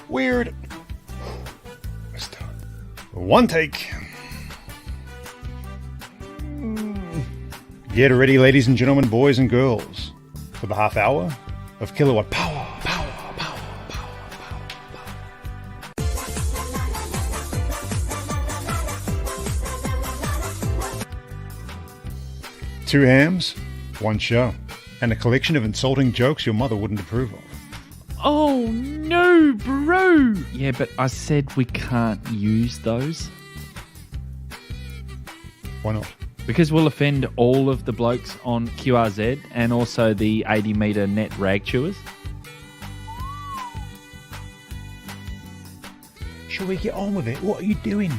Weird. One take. Get ready, ladies and gentlemen, boys and girls, for the half hour of Kilowatt power. 2 hams, 1 show, and a collection of insulting jokes your mother wouldn't approve of. Oh no, bro! Yeah, but I said we can't use those. Why not? Because we'll offend all of the blokes on QRZ and also the 80-metre net rag chewers. Should we get on with it? What are you doing?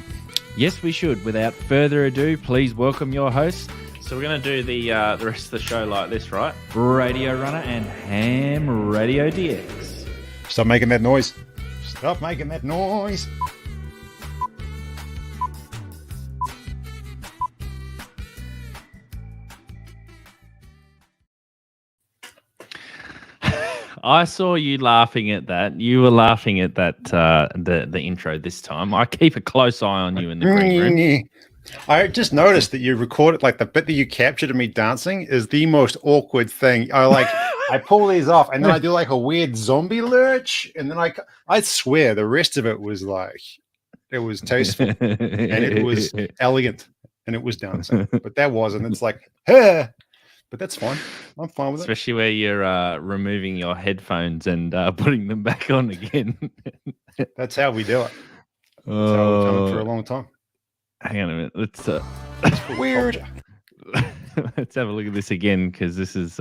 Yes, we should. Without further ado, please welcome your hosts. So we're going to do the rest of the show like this, right? Radio Runner and Ham Radio DX. Stop making that noise. Stop making that noise. I saw you laughing at that. You were laughing at that the intro this time. I keep a close eye on you in the green room. I just noticed that you recorded, like the bit that you captured of me dancing is the most awkward thing. I pull these off and then I do like a weird zombie lurch, and then I swear the rest of it was like, it was tasteful and it was elegant and it was dancing, but that wasn't. It's like, hey, but that's fine. I'm fine with it. Especially where you're removing your headphones and putting them back on again. That's how we do it. That's how we've done it for a long time. Hang on a minute. Let's weird. Let's have a look at this again, because this is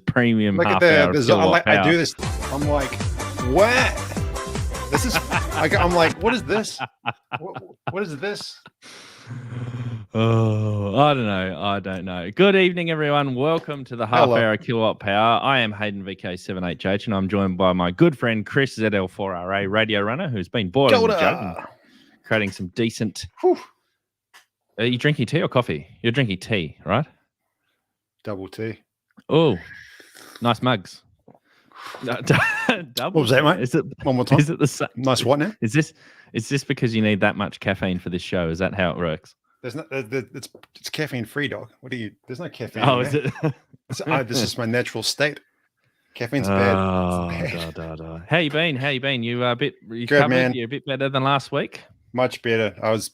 premium. Look half at hour. I do this. I'm like, what? This is like, I'm like, what is this? What is this? Oh, I don't know. Good evening, everyone. Welcome to the half hour of Kilowatt Power. I am Hayden VK7HH, and I'm joined by my good friend Chris ZL4RA Radio Runner, who's been boiling the jug and creating some decent. Are you drinking tea or coffee? You're drinking tea, right? Double tea. Oh, nice mugs. Double. What was that, mate? Is it one more time? Is it the same? Nice what now? Is this because you need that much caffeine for this show? Is that how it works? There's no. It's caffeine free, dog. What are you? There's no caffeine. Oh, is it? This is my natural state. Caffeine's bad. Bad. How you been? You a bit good, covered? man. You're a bit better than last week. Much better. I was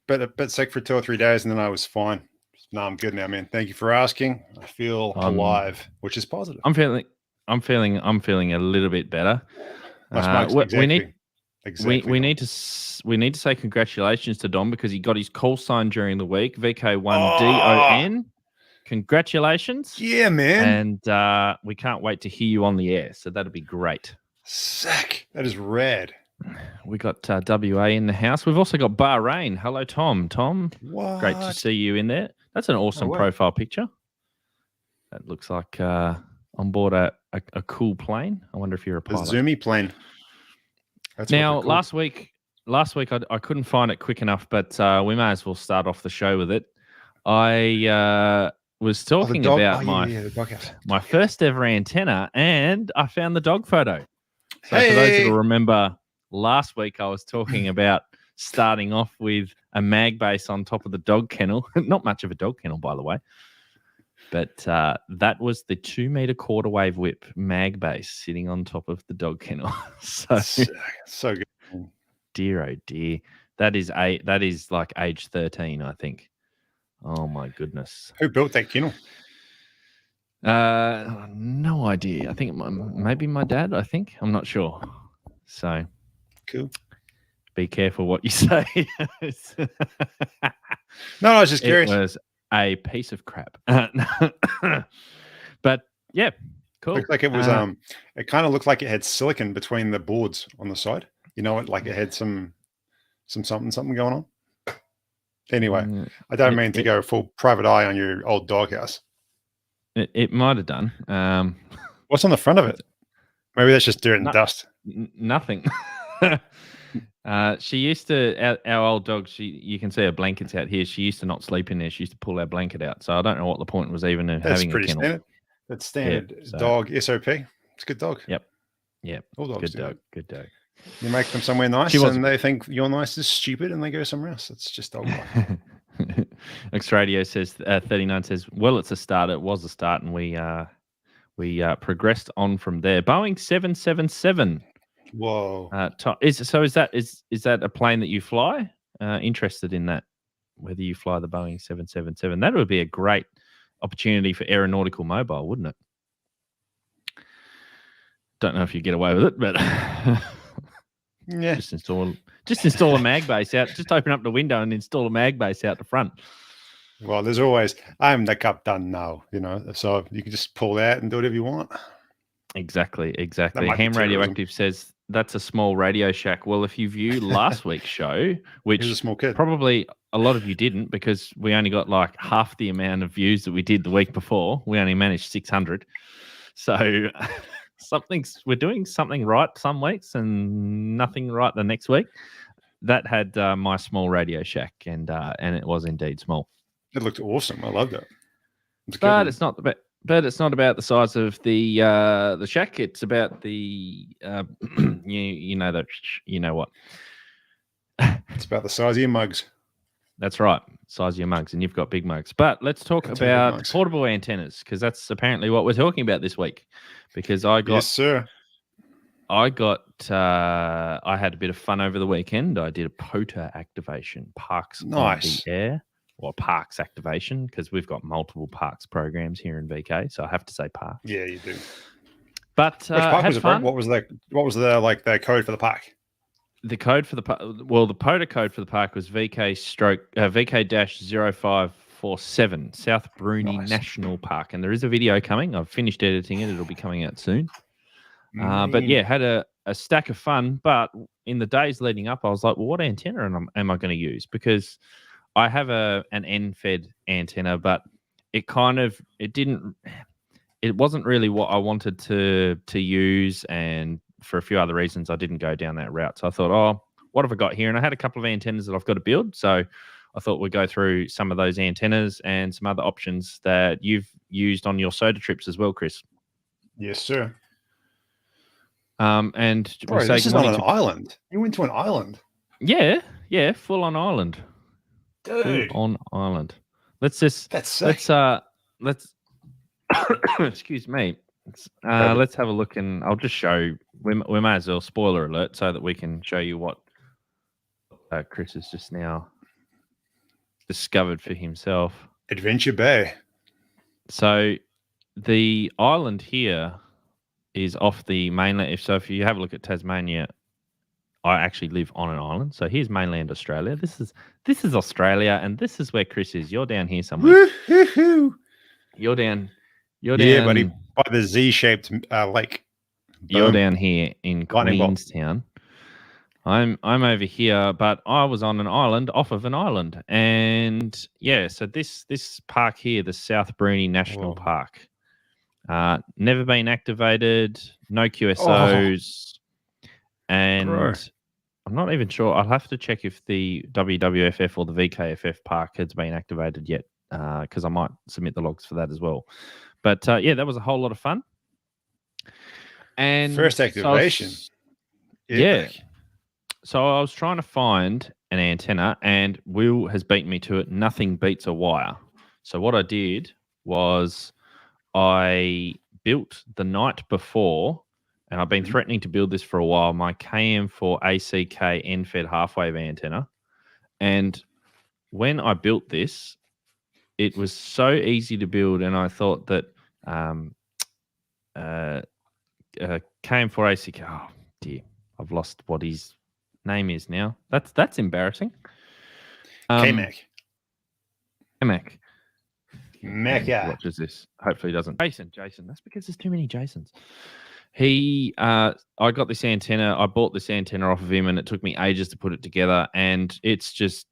a bit sick for 2 or 3 days, and then I was fine. No, I'm good now, man. Thank you for asking. I feel alive, which is positive. I'm feeling a little bit better. Exactly. We need to say congratulations to Dom, because he got his call sign during the week. VK1DON. Congratulations. Yeah, man. And we can't wait to hear you on the air. So that'll be great. Sick. That is rad. We got WA in the house. We've also got Bahrain. Hello, Tom. Tom, what? Great to see you in there. That's an awesome profile picture. That looks like on board a cool plane. I wonder if you're a pilot. A Zoomy plane. That's now, last week I couldn't find it quick enough, but we may as well start off the show with it. I was talking about my first ever antenna, and I found the dog photo. So for those who remember, last week I was talking about starting off with a mag base on top of the dog kennel. Not much of a dog kennel, by the way. But that was the 2 meter quarter wave whip mag base sitting on top of the dog kennel. So good. Dear, oh dear. That is like age 13, I think. Oh my goodness. Who built that kennel? No idea. I think maybe my dad, I think. I'm not sure. So cool. Be careful what you say. No, I was just curious. It was a piece of crap. But yeah, cool. Looked like it was it kind of looked like it had silicon between the boards on the side. You know what? Like it had some something going on. Anyway, I don't mean to go full private eye on your old doghouse. It might have done. What's on the front of it? Maybe that's just dirt and dust. Nothing. She used to, our old dog, you can see her blankets out here. She used to not sleep in there. She used to pull our blanket out. So I don't know what the point was even in having a kennel. Standard. That's standard dog SOP. It's a good dog. Yep. Yeah. All dogs Good do dog. that. Good dog. You make them somewhere nice and they think you're nice is stupid and they go somewhere else. It's just dog life. X-Radio says, 39 says, well, it's a start. It was a start, and we progressed on from there. Boeing 777. Whoa. Is that a plane that you fly? Interested in that, whether you fly the Boeing 777. That would be a great opportunity for Aeronautical Mobile, wouldn't it? Don't know if you get away with it, but yeah, just install a mag base out. Just open up the window and install a mag base out the front. Well, there's always, I'm the captain now, so you can just pull out and do whatever you want. Exactly. Ham Radioactive says that's a small Radio Shack. Well, if you view last week's show, which a small kid. Probably a lot of you didn't, because we only got like half the amount of views that we did the week before. We only managed 600. So we're doing something right some weeks and nothing right the next week. That had my small Radio Shack, and it was indeed small. It looked awesome. I loved it. But it's not about the size of the shack. It's about the you know what. It's about the size of your mugs. That's right, size of your mugs, and you've got big mugs. But let's talk about portable antennas, because that's apparently what we're talking about this week. Because I had a bit of fun over the weekend. I did a POTA activation, Parks on the Air, or Parks activation, because we've got multiple Parks programs here in VK, so I have to say Parks. Yeah, you do. But which park was it from? What was the code for the park? The code for the POTA code for the park was VK-0547, South Bruny National Park, and there is a video coming. I've finished editing it; it'll be coming out soon. But yeah, had a stack of fun. But in the days leading up, I was like, well, what antenna am I going to use? Because I have an N-fed antenna, but it wasn't really what I wanted to use, and for a few other reasons, I didn't go down that route. So I thought, oh, what have I got here? And I had a couple of antennas that I've got to build. So I thought we'd go through some of those antennas and some other options that you've used on your soda trips as well, Chris. Yes, sir. And bro, this is on an island. You went to an island. Yeah, full on island. Dude. Full on island. Let's excuse me. Let's have a look, and I'll just show. We may as well spoiler alert so that we can show you what Chris has just now discovered for himself. Adventure Bay. So the island here is off the mainland. So if you have a look at Tasmania, I actually live on an island. So here's mainland Australia. This is Australia, and this is where Chris is. You're down here somewhere. Woo-hoo-hoo. You're down. Yeah, buddy. By the Z-shaped lake. You're down here in Queenstown. I'm over here, but I was on an island off of an island, and yeah. So this park here, the South Bruny National Park, never been activated, no QSOs, and I'm not even sure. I'll have to check if the WWFF or the VKFF park has been activated yet, because I might submit the logs for that as well. But yeah, that was a whole lot of fun. And first activation. So I was trying to find an antenna, and Will has beaten me to it. Nothing beats a wire. So what I did was I built the night before, and I've been threatening to build this for a while, my KM4 ACK N-fed half-wave antenna. And when I built this, it was so easy to build, and I thought that KM4 ACK, oh dear, I've lost what his name is now. That's embarrassing. KMAC. Mecca. Watches this. Hopefully he doesn't. Jason. That's because there's too many Jasons. I got this antenna. I bought this antenna off of him, and it took me ages to put it together. And it's just,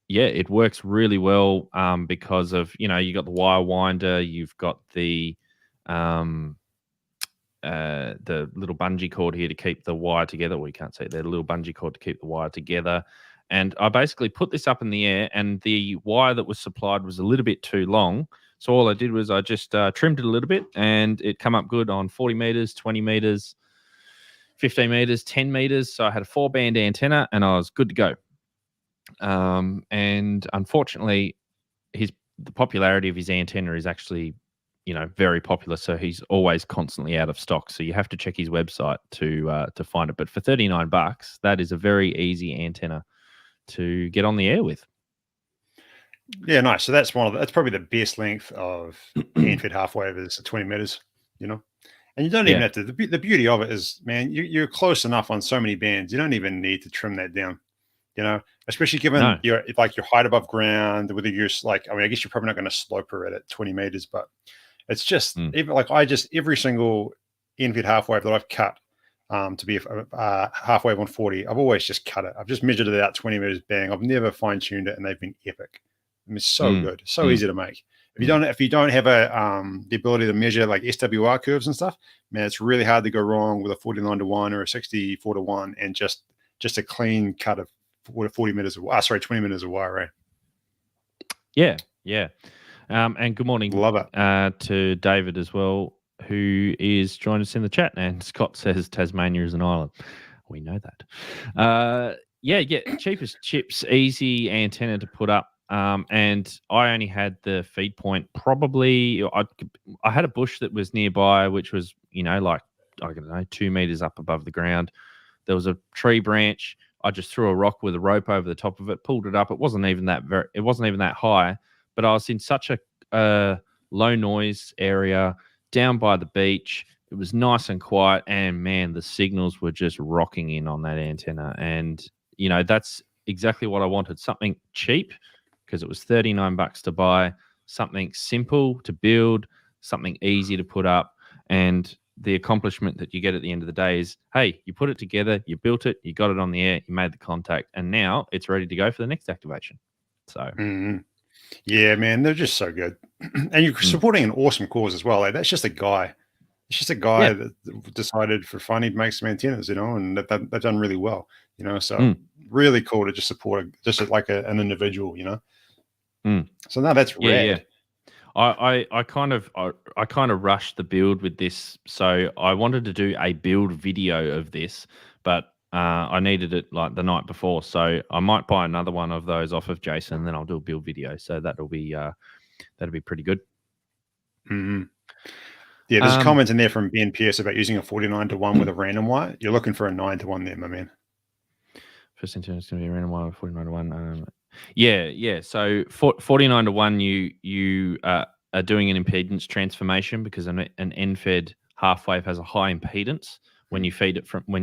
it works really well because of, you got the wire winder, you've got the little bungee cord here to keep the wire together. We can't say the little bungee cord to keep the wire together. And I basically put this up in the air, and the wire that was supplied was a little bit too long. So all I did was I just trimmed it a little bit, and it come up good on 40 meters, 20 meters. 15 meters, 10 meters. So I had a 4-band antenna and I was good to go. And unfortunately, the popularity of his antenna is actually, very popular. So he's always constantly out of stock. So you have to check his website to find it. But for $39, that is a very easy antenna to get on the air with. Yeah, nice. So that's that's probably the best length of hand-fed half wave is 20 meters, and you don't even have to. The beauty of it is, man, you're close enough on so many bands. You don't even need to trim that down, especially given your height above ground. Whether you're I guess you're probably not going to slope her at 20 meters, but it's just even every single hand-fed half wave that I've cut to be a half wave on 40, I've always just cut it. I've just measured it out 20 meters, bang. I've never fine-tuned it, and they've been epic. I mean, it's so good, so easy to make. If you don't have the ability to measure like SWR curves and stuff, man, it's really hard to go wrong with a 49-to-1 or a 64-to-1 and just a clean cut of 20 meters of wire. Right? Yeah. And good morning, love it, to David as well, who is joining us in the chat. And Scott says Tasmania is an island. We know that. Cheapest chips, easy antenna to put up. And I only had the feed point. Probably I had a bush that was nearby, which was, 2 meters up above the ground. There was a tree branch. I just threw a rock with a rope over the top of it, pulled it up. It wasn't even that high, but I was in such a low noise area down by the beach. It was nice and quiet, and man, the signals were just rocking in on that antenna. And that's exactly what I wanted. Something cheap, because it was $39 to buy, something simple to build, something easy to put up, and the accomplishment that you get at the end of the day is, hey, you put it together, you built it, you got it on the air, you made the contact, and now it's ready to go for the next activation. So, yeah, man, they're just so good, and you're supporting an awesome cause as well. Like, that's just a guy. It's just a guy that decided for fun he'd make some antennas, and they've done really well, So really cool to just support an individual, So now that's rad. Yeah. I kind of rushed the build with this, so I wanted to do a build video of this, but I needed it like the night before, so I might buy another one of those off of Jason, and then I'll do a build video. So that'll be pretty good. Mm-hmm. Yeah, there's a comment in there from Ben Pierce about using a 49-to-1 with a random wire. You're looking for a 9-to-1 there, my man. First antenna is going to be a random wire with 49-to-1. Yeah. So 49-to-1, you are doing an impedance transformation, because an end-fed half wave has a high impedance when you feed it from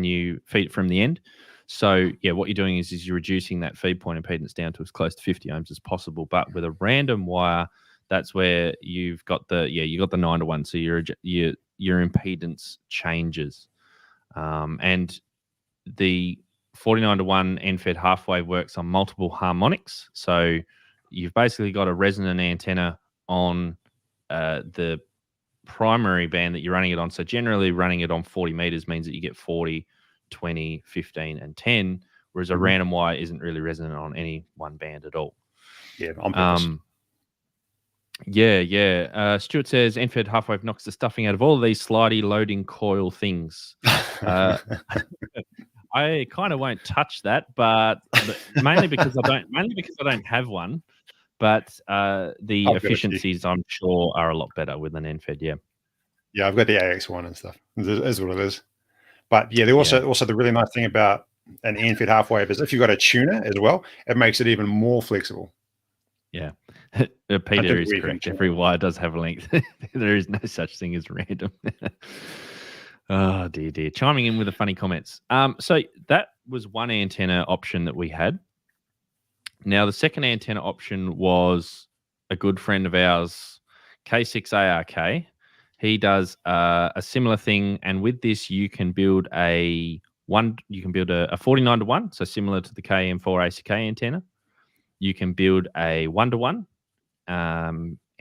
the end. So what you're doing is you're reducing that feed point impedance down to as close to 50 ohms as possible. But with a random wire, that's where you've got the 9-to-1. So your impedance changes, and the 49-to-1 end-fed half wave works on multiple harmonics. So you've basically got a resonant antenna on the primary band that you're running it on. So generally running it on 40 meters means that you get 40, 20, 15, and 10, whereas a random wire isn't really resonant on any one band at all. Yeah, on purpose. Yeah. Stuart says end-fed half wave knocks the stuffing out of all of these slidey loading coil things. I kind of won't touch that, but mainly because I don't have one. But the efficiencies, I'm sure, are a lot better with an end-fed. Yeah, I've got the AX1 and stuff. It is what it is. But yeah, also the really nice thing about an end-fed half wave is if you've got a tuner as well, it makes it even more flexible. Yeah, Peter is correct. Every wire does have a length. There is no such thing as random. Oh dear. Chiming in with the funny comments. So that was one antenna option that we had. Now the second antenna option was a good friend of ours, K6ARK. He does a similar thing, and with this you can build a 49-to-1, so similar to the KM4 ACK antenna. You can build a 1-to-1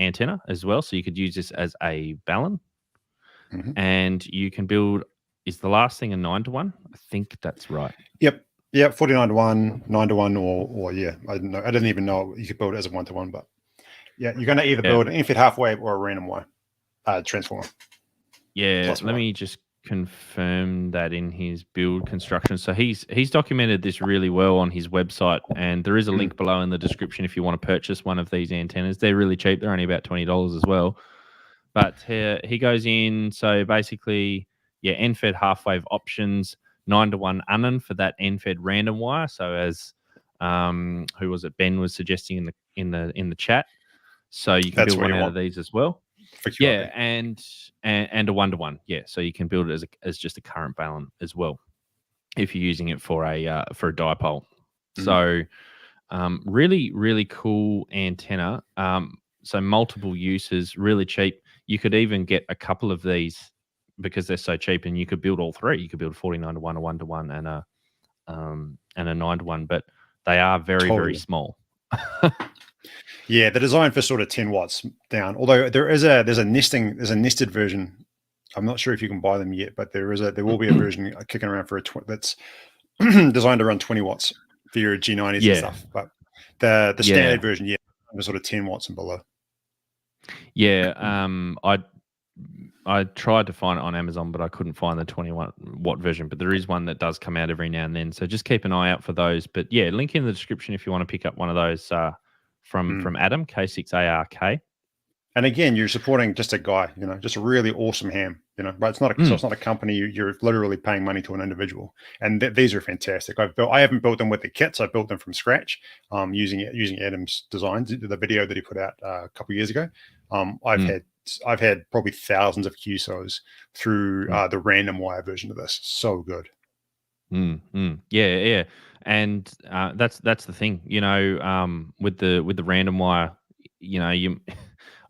antenna as well, so you could use this as a balun. And you can build, is the last thing a 9-to-1? I think that's right. Yep, 49-to-1, 9-to-1, or I don't know. I didn't even know you could build it as a 1-to-1, but yeah, you're going to either build an end-fed half wave or a random wire transformer. Yeah, let me just confirm that in his build construction. So he's documented this really well on his website, and there is a link below in the description if you want to purchase one of these antennas. They're really cheap. They're only about $20 as well. But he goes in, so basically, end-fed half-wave options, 9-to-1 Unan for that end-fed random wire. So as who was it? Ben was suggesting in the chat. So you can build one out of these as well. Yeah, and a 1-to-1. Yeah, so you can build it as just a current balun as well, if you're using it for a dipole. So really, really cool antenna. So multiple uses, really cheap. You could even get a couple of these because they're so cheap, and you could build all three. You could build 49-to-1, a 1-to-1, and a 9-to-1. But they are very, very small. Yeah, they're designed for sort of 10 watts down. Although there's a nested version. I'm not sure if you can buy them yet, but there will be a version kicking around for that's designed to run 20 watts for your G90s and stuff. But the standard version, was sort of 10 watts and below. Yeah, I tried to find it on Amazon, but I couldn't find the 21-watt version. But there is one that does come out every now and then, so just keep an eye out for those. But yeah, link in the description if you want to pick up one of those from Adam, K6ARK. And again, you're supporting just a guy, just a really awesome ham, but it's not so it's not a company. You're literally paying money to an individual, and these are fantastic. I haven't built them with the kits. I built them from scratch, using Adam's designs, the video that he put out a couple of years ago. I've had probably thousands of QSOs through the random wire version of this. So good. Yeah. And that's the thing, with the random wire,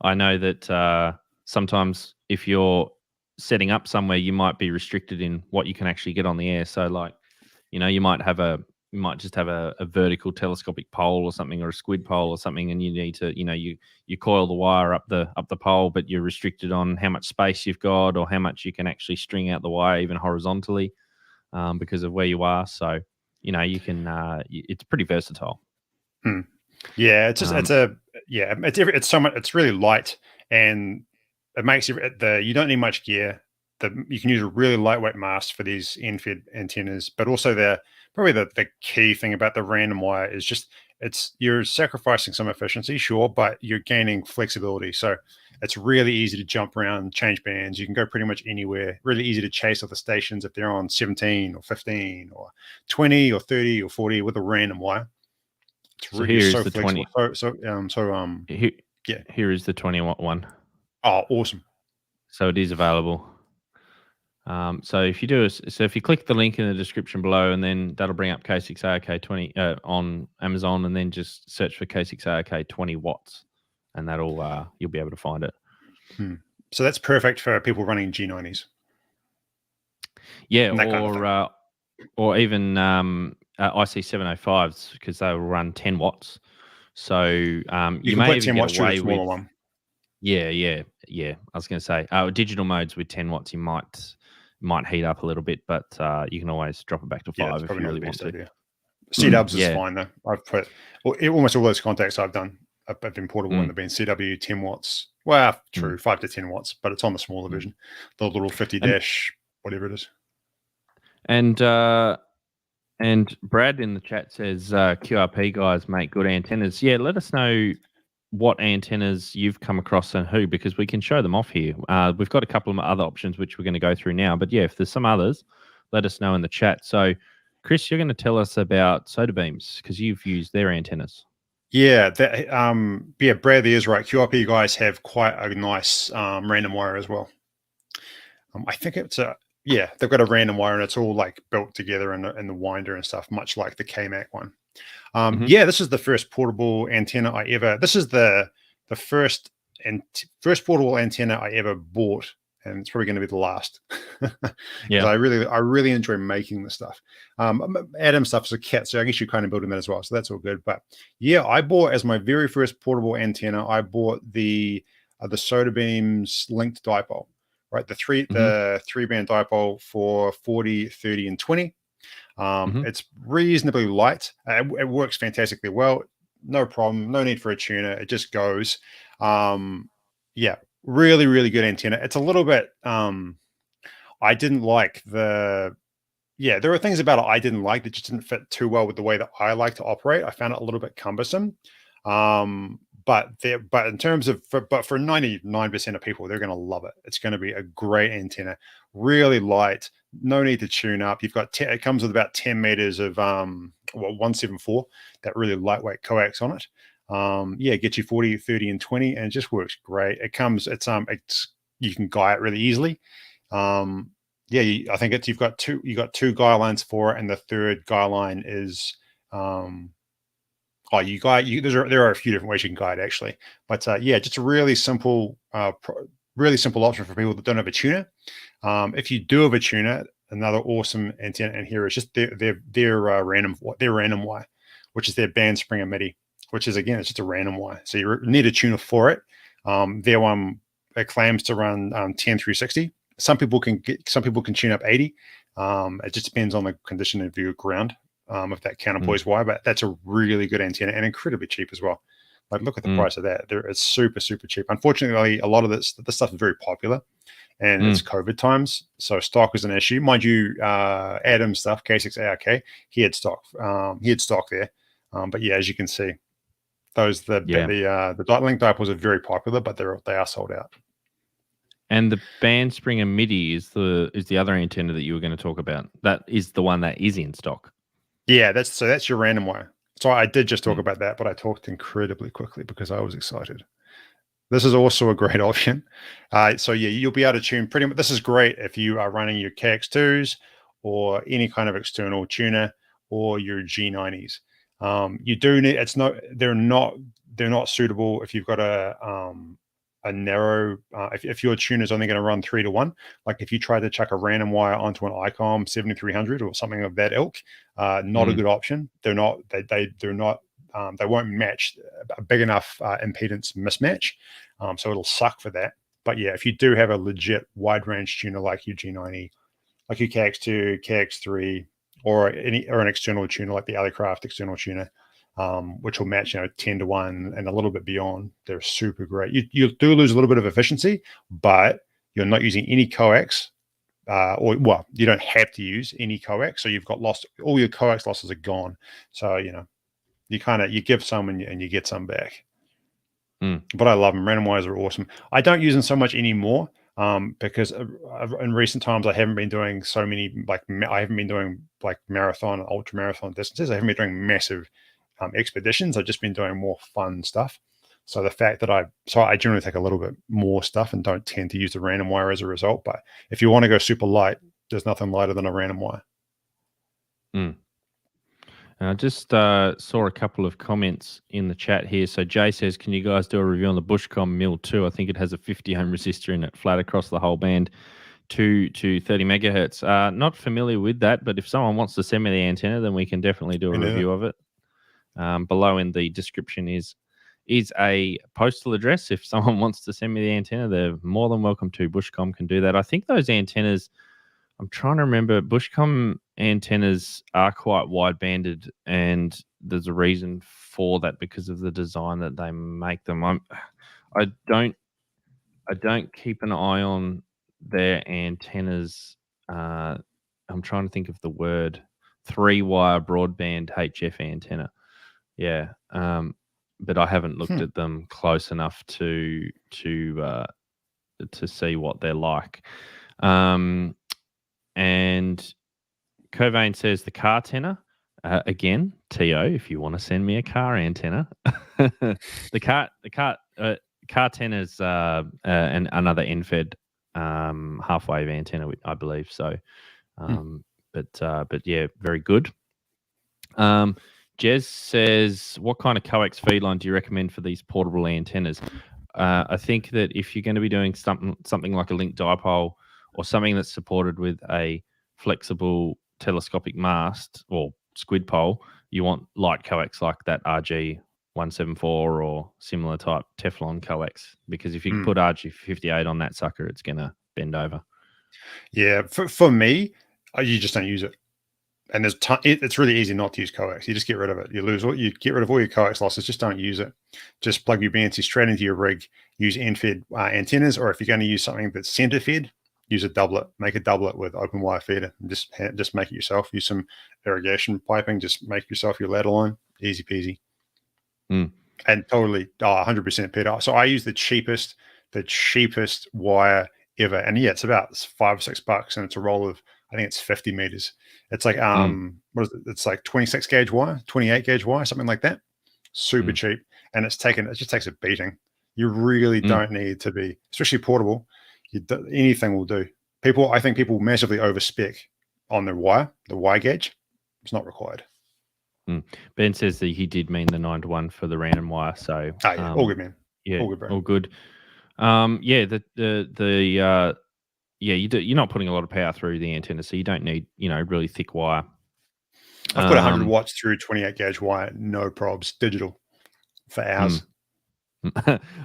I know that sometimes if you're setting up somewhere, you might be restricted in what you can actually get on the air. So like, you might just have a vertical telescopic pole or something, or a squid pole or something, and you need to, you coil the wire up the pole, but you're restricted on how much space you've got or how much you can actually string out the wire even horizontally because of where you are. So, you can, it's pretty versatile. Yeah, it's just it's so much. It's really light, and it makes you don't need much gear. You can use a really lightweight mast for these end-fed antennas, but also probably the key thing about the random wire is just you're sacrificing some efficiency, sure, but you're gaining flexibility. So it's really easy to jump around, change bands. You can go pretty much anywhere. Really easy to chase other stations if they're on 17 or 15 or 20 or 30 or 40 with a random wire. So here is the 20. Here is the 20-watt one. Oh, awesome! So it is available. So if you click the link in the description below, and then that'll bring up K6ARK 20 on Amazon, and then just search for K6ARK 20 watts, and that'll you'll be able to find it. So that's perfect for people running G90s. Yeah, or even IC705s, because they will run 10 watts. So you may even get away with one. Yeah. I was going to say digital modes with 10 watts, you might heat up a little bit, but you can always drop it back to 5 if you really want to. C-dubs is fine though. I've put almost all those contacts I've done have been portable and they've been CW 10 watts. Well, true, 5 to 10 watts, but it's on the smaller version, the little 50 dash, whatever it is. And Brad in the chat says QRP guys make good antennas. Yeah, let us know what antennas you've come across and who, because we can show them off here. We've got a couple of other options which we're going to go through now, but yeah, if there's some others, let us know in the chat. So Chris, you're going to tell us about Soda Beams because you've used their antennas. Yeah, Bradley is right. QRP guys have quite a nice random wire as well. I think it's they've got a random wire and it's all like built together in the winder and stuff, much like the KMAC one. Yeah, this is the first portable antenna I ever. This is the first portable antenna I ever bought, and it's probably going to be the last. Yeah, I really enjoy making this stuff. Adam stuff is a kit, so I guess you're kind of building that as well. So that's all good. But yeah, I bought as my very first portable antenna. I bought the Soda Beams linked dipole, right? The three band dipole for 40, 30, and 20. It's reasonably light. It works fantastically well. No problem. No need for a tuner. It just goes. Yeah, really, really good antenna. It's a little bit. I didn't like there were things about it I didn't like that just didn't fit too well with the way that I like to operate. I found it a little bit cumbersome. But in terms of for 99% of people, they're going to love it. It's going to be a great antenna, really light, no need to tune up. You've got it comes with about 10 meters of 174, that really lightweight coax on it. Get you 40, 30, and 20, and it just works great. You can guy it really easily. I think you've got two guy lines for it, and the third guy line is there are a few different ways you can guide actually, but just a really simple option for people that don't have a tuner. If you do have a tuner, another awesome antenna in here is just their random Y, which is their band springer MIDI, which is again it's just a random Y. So you need a tuner for it. Their one it claims to run 10 through 60. Some people can tune up 80. It just depends on the condition of your ground. Of that counterpoise Y, but that's a really good antenna and incredibly cheap as well. Like, look at the price of that. It's super, super cheap. Unfortunately, a lot of this stuff is very popular, and it's COVID times, so stock is an issue. Mind you, Adam's stuff, K6ARK, he had stock there. But yeah, as you can see, the link dipoles are very popular, but they are sold out. And the band springer MIDI is the other antenna that you were going to talk about. That is the one that is in stock. Yeah, that's your random way. So I did just talk about that, but I talked incredibly quickly because I was excited. This is also a great option. You'll be able to tune pretty much. This is great if you are running your KX2s or any kind of external tuner or your G90s. You do need. They're not suitable if you've got a narrow, if your tuner is only going to run 3-to-1, like if you try to chuck a random wire onto an ICOM 7300 or something of that ilk, not a good option. They won't match a big enough impedance mismatch, so it'll suck for that. But yeah, if you do have a legit wide range tuner like your G90, like your KX2, KX3, or an external tuner like the Alicraft external tuner, which will match 10-to-1 and a little bit beyond, they're super great. You do lose a little bit of efficiency, but you're not using any coax, you don't have to use any coax, so you've got all your coax losses are gone. So you give some and you get some back. But I love them. Random wires are awesome. I don't use them so much anymore because in recent times I haven't been doing so many I haven't been doing marathon and ultra marathon distances. I haven't been doing massive expeditions. I've just been doing more fun stuff. So the fact that I generally take a little bit more stuff and don't tend to use the random wire as a result. But if you want to go super light, there's nothing lighter than a random wire. I just saw a couple of comments in the chat here. So Jay says, can you guys do a review on the Bushcom Mill 2? I think it has a 50 ohm resistor in it, flat across the whole band, 2 to 30 megahertz. Not familiar with that, but if someone wants to send me the antenna, then we can definitely do a review of it. Below in the description is a postal address. If someone wants to send me the antenna, they're more than welcome to. Bushcom can do that. I think those antennas, I'm trying to remember, Bushcom antennas are quite wide banded, and there's a reason for that because of the design that they make them. I don't keep an eye on their antennas. I'm trying to think of the word, 3-wire broadband HF antenna. Yeah. But I haven't looked at them close enough to see what they're like. And Covain says the car antenna, again, TO, if you want to send me a car antenna. the car antenna is another NFED half wave antenna, I believe. So, but yeah, very good. Jez says, what kind of coax feed line do you recommend for these portable antennas? I think that if you're going to be doing something like a link dipole or something that's supported with a flexible telescopic mast or squid pole, you want light coax like that RG174 or similar type Teflon coax, because if you put RG58 on that sucker, it's going to bend over. Yeah, for me, you just don't use it. And it's really easy not to use coax. You just get rid of it. You get rid of all your coax losses. Just don't use it. Just plug your BNC straight into your rig. Use end-fed antennas, or if you're going to use something that's center-fed, use a doublet, make a doublet with open wire feeder, and just make it yourself. Use some irrigation piping, just make yourself your ladder line, easy peasy. And totally 100% Peter. So I use the cheapest wire ever, and yeah, it's about $5 or $6, and it's a roll of, I think it's 50 meters. It's like what is it? It's like 26 gauge wire, 28 gauge wire, something like that. Super cheap, and it just takes a beating. You really don't need to be, especially portable. Anything will do. I think people massively overspec on the wire gauge. It's not required. Ben says that he did mean the 9-to-1 for the random wire. So all good, man. Yeah, all good, bro. All good. You're not putting a lot of power through the antenna, so you don't need really thick wire. I've put 100 watts through 28 gauge wire, no probs, digital for hours.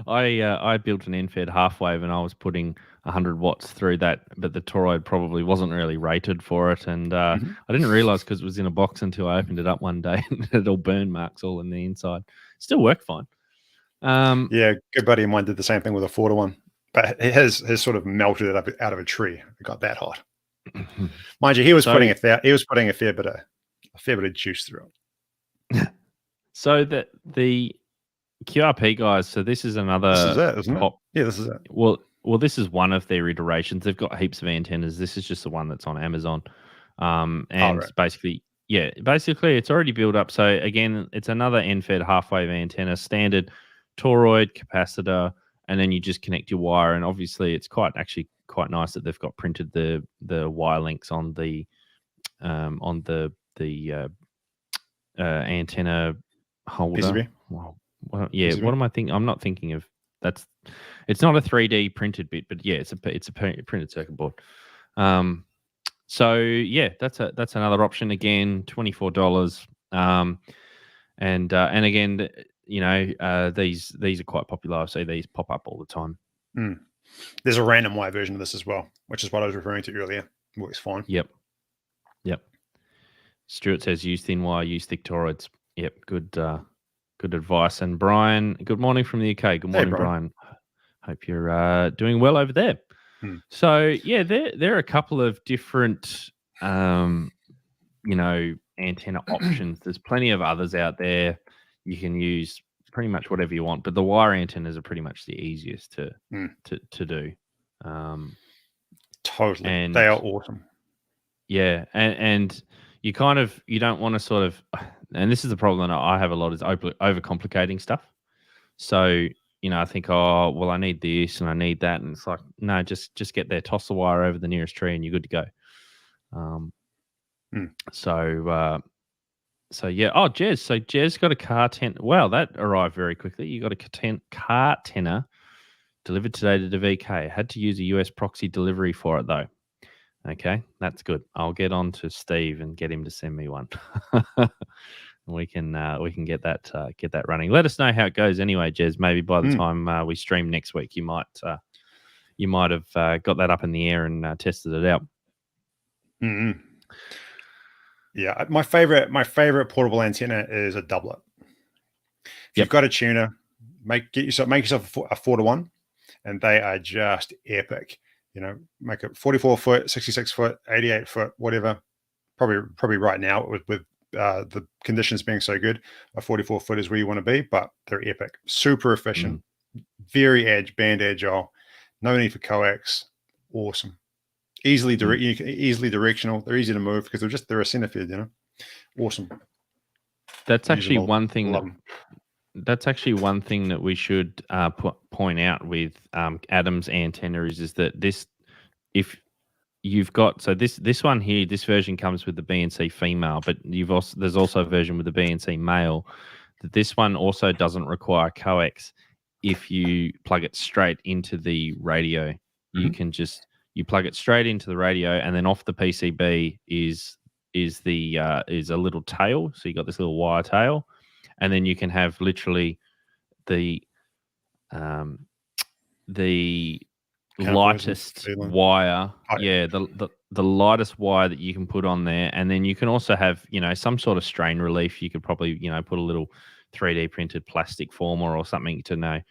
I built an end-fed half wave, and I was putting 100 watts through that, but the toroid probably wasn't really rated for it, and I didn't realize because it was in a box until I opened it up one day and it had all burn marks all in the inside. Still worked fine. Yeah, good buddy of mine did the same thing with a 4-to-1, but his sort of melted it up out of a tree. It got that hot. Mind you, he was putting a fair bit of juice through it. So the QRP guys, so this is another. This is it, isn't it? Yeah, this is it. Well, this is one of their iterations. They've got heaps of antennas. This is just the one that's on Amazon, basically it's already built up. So again, it's another end-fed half-wave antenna, standard toroid, capacitor, and then you just connect your wire. And obviously, it's quite nice that they've got printed the wire links on the antenna holder. PCB? Well, yeah. PCB? What am I thinking? I'm not thinking of that's. It's not a 3D printed bit, but yeah, it's a printed circuit board. So yeah, that's another option. Again, $24. And again, these are quite popular. I see these pop up all the time. There's a random wire version of this as well, which is what I was referring to earlier. Works fine. Yep. Stuart says use thin wire, use thick toroids. Yep, good advice. And Brian, good morning from the UK. Good morning, Brian. Hope you're doing well over there. So yeah, there are a couple of different antenna options. There's plenty of others out there. You can use pretty much whatever you want, but the wire antennas are pretty much the easiest to do. Totally, and they are awesome. Yeah, and you don't want to sort of, and this is the problem that I have a lot, is overcomplicating stuff. So I think, I need this and I need that, and it's like, no, just get there, toss the wire over the nearest tree, and you're good to go. So yeah. Oh, Jez. So Jez got a car tent. Wow, that arrived very quickly. You got a car tenner delivered today to the VK. Had to use a US proxy delivery for it though. Okay, that's good. I'll get on to Steve and get him to send me one. We can get that running. Let us know how it goes anyway, Jez. Maybe by the time we stream next week, you might have got that up in the air and tested it out. Yeah, my favorite portable antenna is a doublet. If you've got a tuner, make yourself a 4-to-1, and they are just epic. Make it 44 foot, 66 foot, 88 foot, whatever. Probably right now with the conditions being so good, a 44 foot is where you want to be, but they're epic, super efficient, very band agile, no need for coax, awesome. Easily directional. They're easy to move because they're a center field, Awesome. That's actually one thing. That's actually one thing that we should point out with Adam's antenna is that if you've got this one here, this version comes with the BNC female, but there's also a version with the BNC male. This one also doesn't require coax. If you plug it straight into the radio, you can you plug it straight into the radio, and then off the PCB is a little tail. So you got this little wire tail, and then you can have literally the lightest wire. The lightest wire that you can put on there, and then you can also have some sort of strain relief. You could probably put a little 3D printed plastic former or something to tie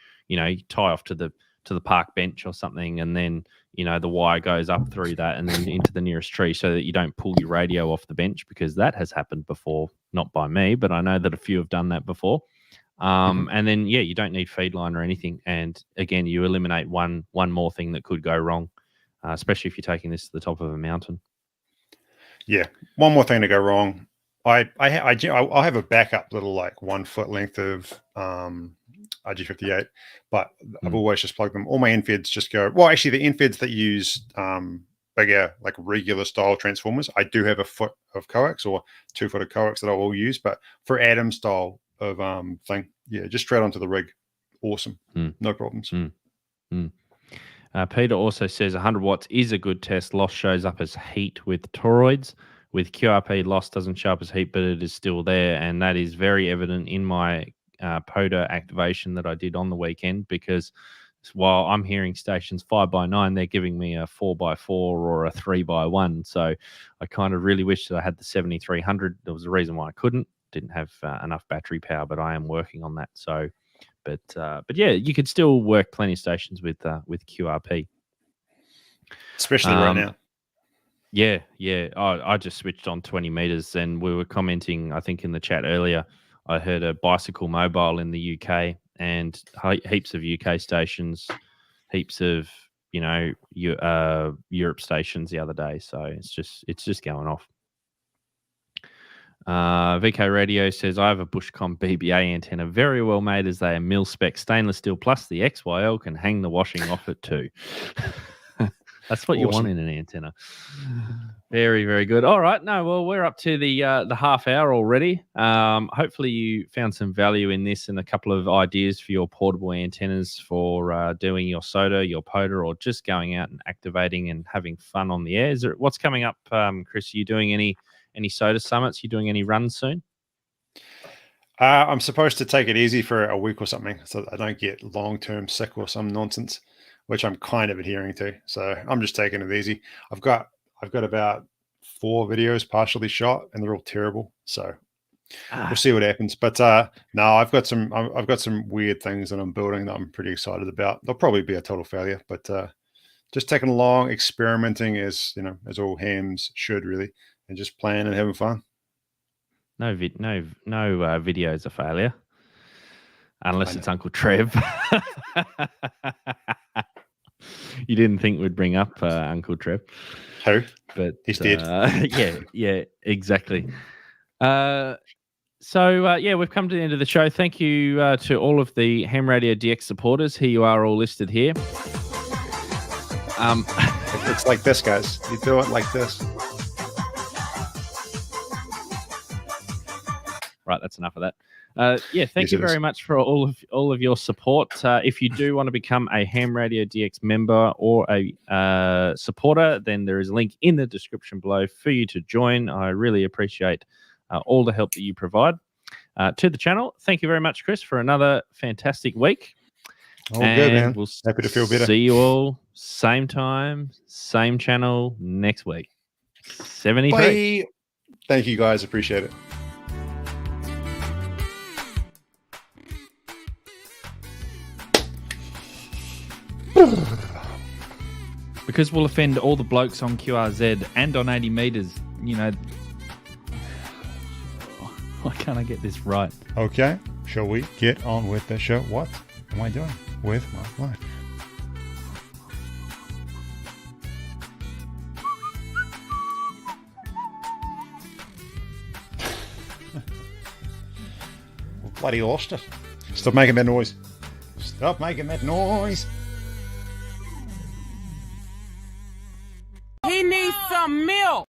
off to the park bench or something, and then the wire goes up through that and then into the nearest tree, so that you don't pull your radio off the bench, because that has happened before, not by me, but I know that a few have done that before. And then you don't need feed line or anything, and again, you eliminate one more thing that could go wrong, especially if you're taking this to the top of a mountain. Yeah, one more thing to go wrong. I'll have a backup little 1 foot length of RG58, but I've always just plugged them. All my NFEDs just go. Well, actually, the NFEDs that use bigger, regular style transformers, I do have a foot of coax or 2 foot of coax that I will use. But for Adam style of thing, just straight onto the rig. Awesome, no problems. Peter also says 100 watts is a good test. Loss shows up as heat with toroids. With QRP, loss doesn't show up as heat, but it is still there. And that is very evident in my PODA activation that I did on the weekend, because while I'm hearing stations 5x9, they're giving me a 4x4 or a 3x1. So I kind of really wish that I had the 7300. There was a reason why I didn't have enough battery power, but I am working on that. So, but yeah, you could still work plenty of stations with QRP, especially right now. Yeah. I just switched on 20 meters, and we were commenting, I think in the chat earlier, I heard a bicycle mobile in the UK, and heaps of UK stations, heaps of Europe stations the other day. So it's just going off. VK Radio says, I have a Bushcom BBA antenna, very well made as they are mil-spec stainless steel, plus the XYL can hang the washing off it too. That's what you want in an antenna. Very, very good. All right. No, well, we're up to the half hour already. Hopefully you found some value in this and a couple of ideas for your portable antennas for doing your SOTA, your PODA, or just going out and activating and having fun on the air. What's coming up, Chris? Are you doing any SOTA summits? You doing any runs soon? I'm supposed to take it easy for a week or something, so that I don't get long-term sick or some nonsense, which I'm kind of adhering to. So I'm just taking it easy. I've got about 4 videos partially shot, and they're all terrible. So we'll see what happens. But no, I've got some weird things that I'm building that I'm pretty excited about. They'll probably be a total failure, but just taking along, experimenting as all hams should really, and just playing and having fun. No video's a failure, unless it's Uncle Trev. You didn't think we'd bring up Uncle Trev? Who? But he's dead. Yeah, exactly. So we've come to the end of the show. Thank you to all of the Ham Radio DX supporters. Here you are, all listed here. It's like this, guys. You do it like this. Right, that's enough of that. Thank you very much for all of your support. If you do want to become a Ham Radio DX member or a supporter, then there is a link in the description below for you to join. I really appreciate all the help that you provide to the channel. Thank you very much, Chris, for another fantastic week. All good, man. We'll happy to feel better. See you all same time, same channel next week. 73. Bye. Thank you, guys. Appreciate it. Because we'll offend all the blokes on QRZ and on 80 meters, why can't I get this right? Okay, shall we get on with the show? What am I doing with my life? Bloody lost it. Stop making that noise. Stop making that noise. He needs some milk.